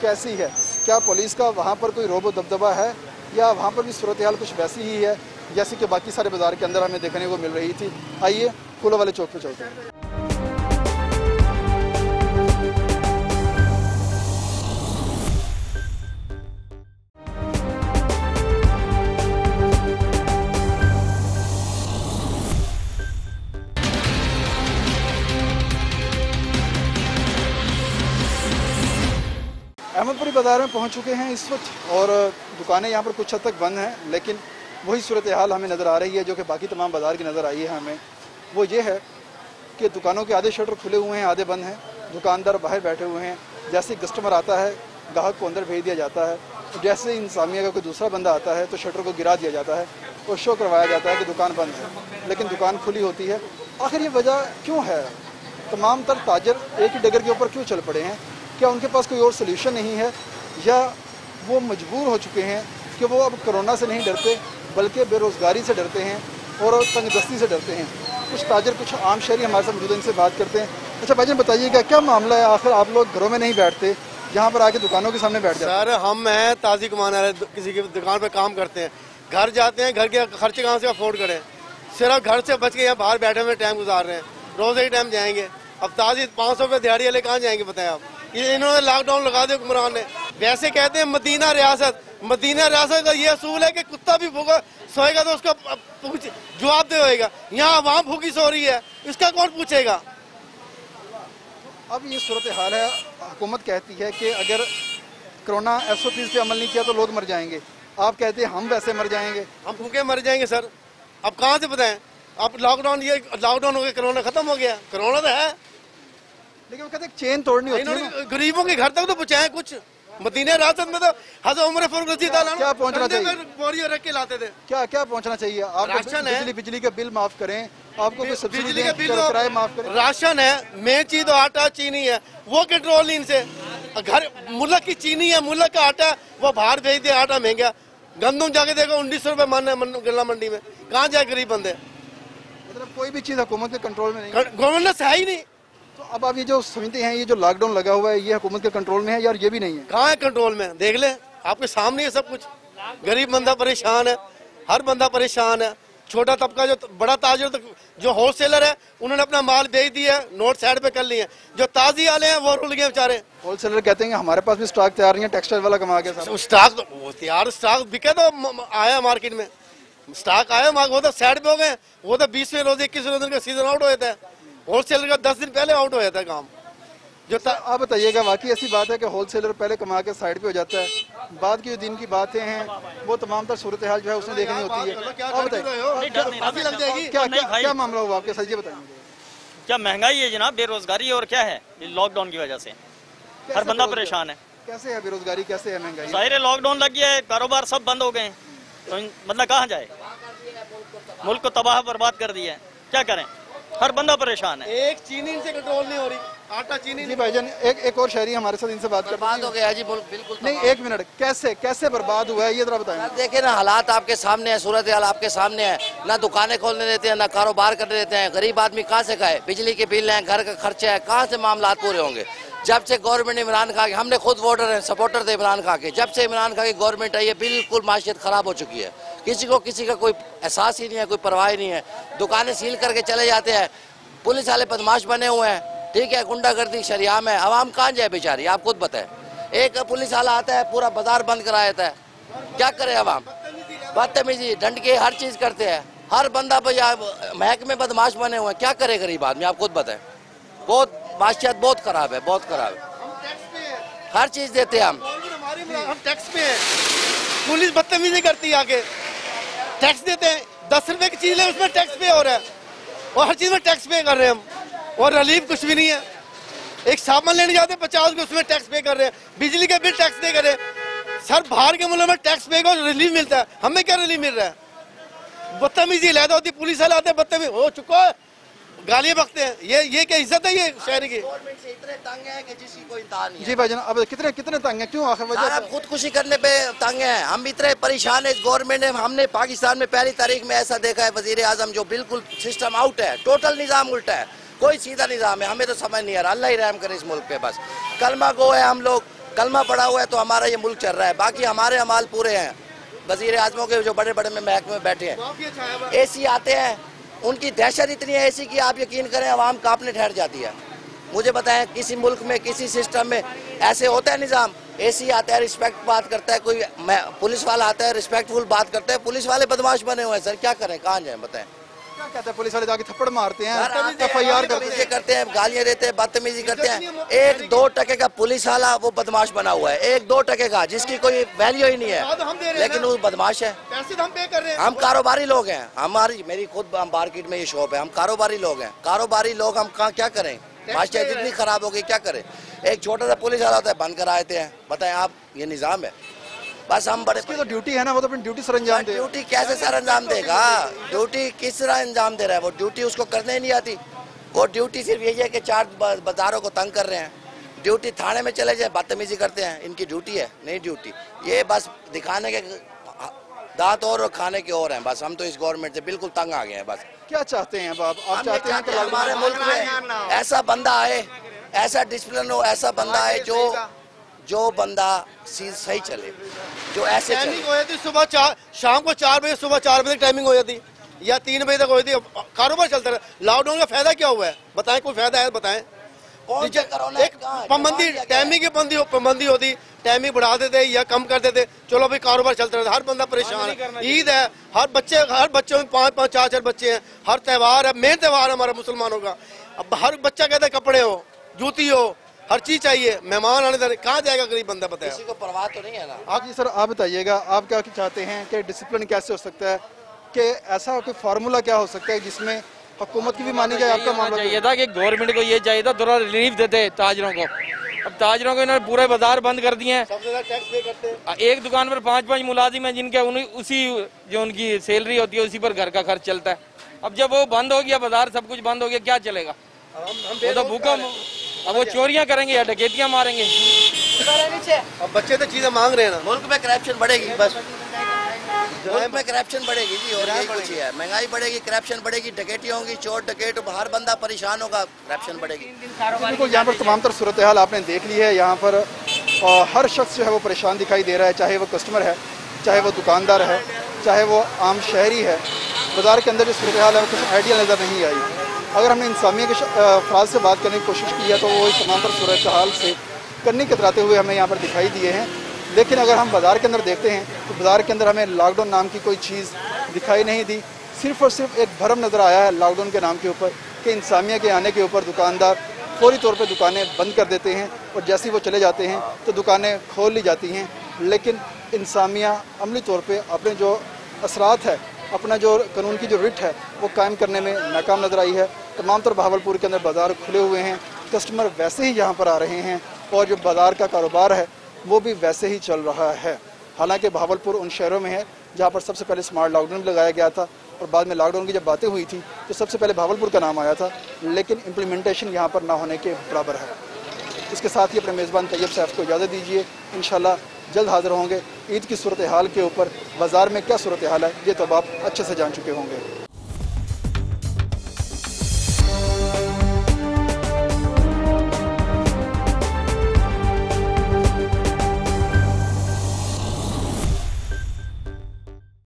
S1: कैसी है, क्या पुलिस का वहाँ पर कोई रोब दबदबा है या वहाँ पर भी सूरत हाल कुछ वैसी ही है जैसे कि बाकी सारे बाज़ार के अंदर हमें देखने को मिल रही थी। आइए फूलों वाले चौक पे चलते हैं। अहमदपुरी बाज़ार में पहुंच चुके हैं इस वक्त और दुकानें यहाँ पर कुछ हद तक बंद हैं, लेकिन वही सूरत हाल हमें नज़र आ रही है जो कि बाकी तमाम बाज़ार की नज़र आई है हमें। वो ये है कि दुकानों के आधे शटर खुले हुए हैं, आधे बंद हैं, दुकानदार बाहर बैठे हुए हैं। जैसे कस्टमर आता है ग्राहक को अंदर भेज दिया जाता है, जैसे इंसानिया का कोई दूसरा बंदा आता है तो शटर को गिरा दिया जाता है और शो करवाया जाता है कि दुकान बंद है, लेकिन दुकान खुली होती है। आखिर ये वजह क्यों है? तमाम तर ताजर एक ही डगर के ऊपर क्यों चल पड़े हैं? क्या उनके पास कोई और सोल्यूशन नहीं है या वो मजबूर हो चुके हैं कि वो अब कोरोना से नहीं डरते बल्कि बेरोज़गारी से डरते हैं और तंगदस्ती से डरते हैं? कुछ ताजर कुछ आम शहरी हमारे साथ मौजूद हैं, इनसे बात करते हैं। अच्छा भाईजान बताइएगा क्या मामला है, आखिर आप लोग घरों में नहीं बैठते, यहाँ पर आके दुकानों के सामने बैठ जाते हैं?
S17: सर हम हैं ताज़ी कमाने वाले, किसी की दुकान पर काम करते हैं, घर जाते हैं, घर के खर्चे कहाँ से अफोर्ड करें, सिर्फ घर से बच के यहाँ बाहर बैठे हुए टाइम गुजार रहे हैं, रोज़ ही टाइम जाएंगे। अब ताज़ी 500 रुपये दिहाड़ी वाले कहाँ जाएंगे बताएं आप? ये इन्होंने लॉकडाउन लगा दिया हुक्मरान ने। वैसे कहते हैं मदीना रियासत का ये असूल है कि कुत्ता भी भूखा सोएगा तो उसका जवाब दे होएगा। यहाँ आवाम भूखी सो रही है, इसका कौन पूछेगा?
S1: अब ये सूरत हाल है, हुकूमत कहती है कि अगर कोरोना SOPs पे अमल नहीं किया तो लोग मर जाएंगे, आप कहते हैं हम वैसे मर जाएंगे,
S17: हम भूखे मर जाएंगे सर। अब कहाँ से बताएं? अब लॉकडाउन हो गया, कोरोना खत्म हो गया, कोरोना तो है
S1: लेकिन वो कहते हैं चेन तोड़नी होती है।
S17: गरीबों के घर तक तो पहुँचाए कुछ। मदीना रियासत में तो हज़रत उमर फारूक रज़ी अल्लाह अन्हु
S1: क्या पहुंचना चाहिए?
S17: बोरियां रख के लाते थे।
S1: क्या पहुंचना चाहिए? आप बिजली का बिल माफ करें, आपको कोई सब्सिडी
S17: बिजली का बिल
S1: किराए माफ करें,
S17: राशन है, मेन चीज तो आटा चीनी है, वो कंट्रोल नहीं इनसे। घर मुल्क की चीनी है, मुल्क का आटा है, वो बाहर भेज दे, आटा महंगा। गंदम जाके देखो 1900 रुपये मन है गला मंडी में, कहाँ जाए गरीब बंदे?
S1: मतलब कोई भी चीज हुकूमत के कंट्रोल में नहीं,
S17: गवर्नेंस है ही नहीं।
S1: तो अब आप ये जो समझते हैं ये जो लॉकडाउन लगा हुआ है ये हुकूमत के कंट्रोल में है यार? ये भी नहीं है।
S17: कहाँ है कंट्रोल में? देख ले आपके सामने है सब कुछ। गरीब बंदा परेशान है, हर बंदा परेशान है। छोटा तबका जो बड़ा ताजर जो होलसेलर है उन्होंने अपना माल बेच दिया, नोट साइड पे कर लिए। जो ताजी वाले हैं वो रुल गए बेचारे।
S1: होलसेलर कहते हैं हमारे पास भी स्टॉक तैयार नहीं है, टेक्सटाइल वाला कमा के
S17: स्टॉक वो तैयार स्टॉक बिके तो आया मार्केट में, स्टॉक आया वो तो साइड पे हो गए। वो तो 20वें रोज 21वें रोज का सीजन आउट हो जाता है, होलसेलर का 10 दिन पहले आउट हो जाता है काम। जो
S1: आप बताइएगा वाकई ऐसी बात है कि होलसेलर पहले कमा के साइड पे हो जाता है, बाद की जो दिन की बातें हैं वो तमाम तर सूरत हाल जो है उसने देखनी होती है। आप बताइए क्या मामला हुआ आपके साथ, ये बताएंगे?
S18: क्या महंगाई है जनाब, बेरोजगारी और क्या है लॉकडाउन की वजह से हर बंदा परेशान है।
S1: कैसे है बेरोजगारी, कैसे है महंगाई?
S18: जाहिर है लॉकडाउन लग गया है, कारोबार सब बंद हो गए, तो मतलब कहाँ जाए? मुल्क को तबाह बर्बाद कर दिया है, क्या करें? हर बंदा परेशान है।
S17: एक चीनी से कंट्रोल नहीं हो रही, आटा चीनी।
S1: जी भाईजान एक और शहरी हमारे साथ, इनसे बात
S19: बर्बाद हो गया जी मुल्क, बिल्कुल
S1: नहीं। एक मिनट, कैसे बर्बाद हुआ है ये जरा बताएं।
S19: देखिए ना, हालात आपके सामने है, सूरत हाल आपके सामने है। ना दुकानें खोलने देते हैं, ना कारोबार करने देते हैं। गरीब आदमी कहाँ से खाए? बिजली के बिल हैं, घर का खर्चा है, कहाँ से मामला पूरे होंगे? जब से गवर्नमेंट इमरान खान के, हमने खुद वोटर हैं, सपोर्टर थे इमरान खान के, जब से इमरान खान की गवर्नमेंट आई है बिल्कुल माशियत खराब हो चुकी है। किसी का कोई एहसास ही नहीं है, कोई परवाह ही नहीं है। दुकानें सील करके चले जाते हैं, पुलिस वाले बदमाश बने हुए हैं, ठीक है, गुंडागर्दी शरियाम है। आवाम कहाँ जाए बेचारी, आप खुद बताएं। एक पुलिस वाला आता है पूरा बाजार बंद करा देता है, क्या करे आवाम? बदतमीजी डंड के हर चीज़ करते हैं, हर बंदा महकमे बदमाश बने हुए हैं, क्या करे गरीब आदमी, आप खुद बताएं। बहुत माशियत बहुत खराब है, बहुत खराब है। हर चीज़ देते हैं हम,
S17: हम टैक्स पे हैं, पुलिस बदतमीजी करती है आगे, टैक्स देते हैं 10 रुपए की चीज ले उसमें टैक्स पे हो रहा है और हर चीज में टैक्स पे कर रहे हैं हम, और रिलीफ कुछ भी नहीं है। एक सामान लेने जाते हैं 50 के, उसमें टैक्स पे कर रहे हैं, बिजली के बिल टैक्स पे कर रहे हैं। सर बाहर के मुल्कों में टैक्स पे कर रिलीफ मिलता है, हमें क्या रिलीफ मिल रहा है? बदतमीजी लहदा होती, पुलिस वाले आते हैं बदतमीज हो चुका है, गालियां बकते हैं। ये क्या इज्जत है ये शहर की?
S19: गवर्नमेंट से इतने तंग है कि जिसकी कोई इंतहा नहीं है।
S1: जी भाईजान, अब कितने तंग है, क्यों आखिर वजह?
S19: अब खुदकुशी करने पे तंग है, हम इतने परेशान है इस गवर्नमेंट ने। हमने पाकिस्तान में पहली तारीख में ऐसा देखा है वजीर आजम जो बिल्कुल सिस्टम आउट है, टोटल निज़ाम उल्टा है, कोई सीधा निज़ाम है। हमें तो समझ नहीं आ रहा, अल्लाह ही रहम करे इस मुल्क पे। बस कलमा गो है, हम लोग कलमा पड़ा हुआ है तो हमारा ये मुल्क चल रहा है, बाकी हमारे अमाल पूरे हैं। वजीर आजमों के जो बड़े बड़े महकमे में बैठे हैं, एसी आते हैं, उनकी दहशत इतनी है एसी की, आप यकीन करें आवाम कांपने ठहर जाती है। मुझे बताएं किसी मुल्क में किसी सिस्टम में ऐसे होता है निज़ाम? एसी आता है, रिस्पेक्ट बात करता है, कोई पुलिस वाला आता है, रिस्पेक्टफुल बात करता है। पुलिस वाले बदमाश बने हुए हैं सर, क्या करें, कहाँ जाएं बताएं?
S1: क्या कहते हैं पुलिस वाले? जाके थप्पड़ मारते हैं,
S19: FIR करते हैं, गालियां देते हैं, बदतमीजी करते हैं। 1-2 टके का पुलिस वाला वो बदमाश बना हुआ है, 1-2 टके का, जिसकी कोई वैल्यू ही नहीं है, लेकिन वो बदमाश है।
S17: पैसे हम पे कर रहे हैं,
S19: हम कारोबारी लोग हैं, मेरी खुद मार्केट में ये शॉप है, हम कारोबारी लोग हैं। कारोबारी लोग हम कहाँ क्या करें? माशा इतनी खराब हो गई, क्या करें? एक छोटा सा पुलिस वाला होता है, बंद करा देते हैं। बताएं आप, ये निज़ाम है? बस हम बड़े
S1: तो ड्यूटी है ना, वो तो अपनी ड्यूटी सर अंजाम दे।
S19: ड्यूटी कैसे सर अंजाम देगा? ड्यूटी किस तरह अंजाम दे रहा है? वो ड्यूटी उसको करने ही नहीं आती। वो ड्यूटी सिर्फ यही है कि 4 बाजारों को तंग कर रहे हैं। ड्यूटी थाने में चले जाए, बदतमीजी करते हैं, इनकी ड्यूटी है? नहीं ड्यूटी, ये बस दिखाने के दांत और खाने के और हैं। बस हम तो इस गवर्नमेंट से बिल्कुल तंग आ गए हैं। बस
S1: क्या चाहते हैं आप चाहते हैं कि
S19: हमारे मुल्क में ऐसा बंदा आए, ऐसा डिसिप्लिन हो, ऐसा बंदा आए जो बंदा सही चले, जो ऐसे चले।
S17: टाइमिंग हो जाती सुबह 4, शाम को 4 बजे, सुबह 4 बजे टाइमिंग हो जाती, या 3 बजे तक हो जाती, कारोबार चलता रहा। लॉकडाउन का फायदा क्या हुआ है बताएं? कोई फायदा है बताएं? एक पाबंदी, टाइमिंग की पाबंदी होती, टाइमिंग बढ़ा देते या कम कर देते, चलो भाई कारोबार चलता रहता। हर बंदा परेशान है, ईद है, हर बच्चों में 5-5, 4-4 बच्चे हैं, हर त्यौहार है, मेन त्यौहार है हमारा मुसलमानों का। अब हर बच्चा कहता है कपड़े हो, जूती हो, हर चीज चाहिए, मेहमान आने दे, कहाँ जाएगा गरीब बंदा? बताया
S19: किसी को परवाह तो नहीं है ना।
S1: आप जी सर, आप बताइएगा, आप क्या चाहते हैं कि डिसिप्लिन कैसे हो सकता है, कि ऐसा कोई फार्मूला क्या हो सकता है जिसमें हुकूमत की भी मानी जाए? आपका मामला
S8: चाहिए था कि गवर्नमेंट को ये चाहिए था थोड़ा रिलीफ देते ताजरों को। अब ताजरों को इन्होंने पूरे बाजार बंद कर दिए हैं,
S17: सबसे ज्यादा टैक्स पे करते हैं।
S8: एक दुकान पर 5-5 मुलाजिम हैं जिनके उसी जो उनकी सैलरी होती है उसी पर घर का खर्च चलता है। अब जब वो बंद हो गया, बाजार सब कुछ बंद हो गया, क्या चलेगा? वो तो भूखा, अब वो चोरियां करेंगे या डकैतियां मारेंगे।
S17: अब बच्चे तो चीजें मांग रहे हैं ना।
S19: मुल्क में करप्शन बढ़ेगी, बस मुल्क में करप्शन बढ़ेगी जी, और यही कुछ है। महंगाई बढ़ेगी, करप्शन बढ़ेगी, डकैती होंगी, चोर डकैत, हर बंदा परेशान होगा, करप्शन बढ़ेगी।
S1: बिल्कुल, यहाँ पर तमाम तर सूरत हाल आपने देख ली है। यहाँ पर हर शख्स जो है वो परेशान दिखाई दे रहा है, चाहे वो कस्टमर है, चाहे वो दुकानदार है, चाहे वो आम शहरी है। बाज़ार के अंदर जो सूरत हाल है वो कुछ आइडिया नज़र नहीं आई। अगर हमने इंसानियत के अफराद से बात करने की कोशिश की है तो वो इस तमाम तर सूरत हाल से करनी कतराते हुए हमें यहाँ पर दिखाई दिए हैं। लेकिन अगर हम बाज़ार के अंदर देखते हैं तो बाज़ार के अंदर हमें लॉकडाउन नाम की कोई चीज़ दिखाई नहीं दी। सिर्फ़ और सिर्फ एक भरम नज़र आया है लॉकडाउन के नाम के ऊपर कि इंसानियत के आने के ऊपर दुकानदार फौरी तौर पर दुकानें बंद कर देते हैं और जैसे ही वो चले जाते हैं तो दुकानें खोल ली जाती हैं। लेकिन इंसानियत अमली तौर पर अपने जो असरात है, अपना जो कानून की जो रिट है वो कायम करने में नाकाम नज़र आई है। तमाम तर बहावलपुर के अंदर बाज़ार खुले हुए हैं, कस्टमर वैसे ही यहाँ पर आ रहे हैं और जो बाज़ार का कारोबार है वो भी वैसे ही चल रहा है। हालांकि बहावलपुर उन शहरों में है जहाँ पर सबसे पहले स्मार्ट लॉकडाउन भी लगाया गया था और बाद में लॉकडाउन की जब बातें हुई थी तो सबसे पहले बहावलपुर का नाम आया था, लेकिन इम्प्लीमेंटेशन यहाँ पर ना होने के बराबर है। इसके साथ ही अपने मेज़बान तैयब साहब को इजाज़त दीजिए। इंशाल्लाह जल्द हाज़िर होंगे ईद की सूरत हाल के ऊपर। बाज़ार में क्या सूरत हाल है ये तो आप अच्छे से जान चुके होंगे।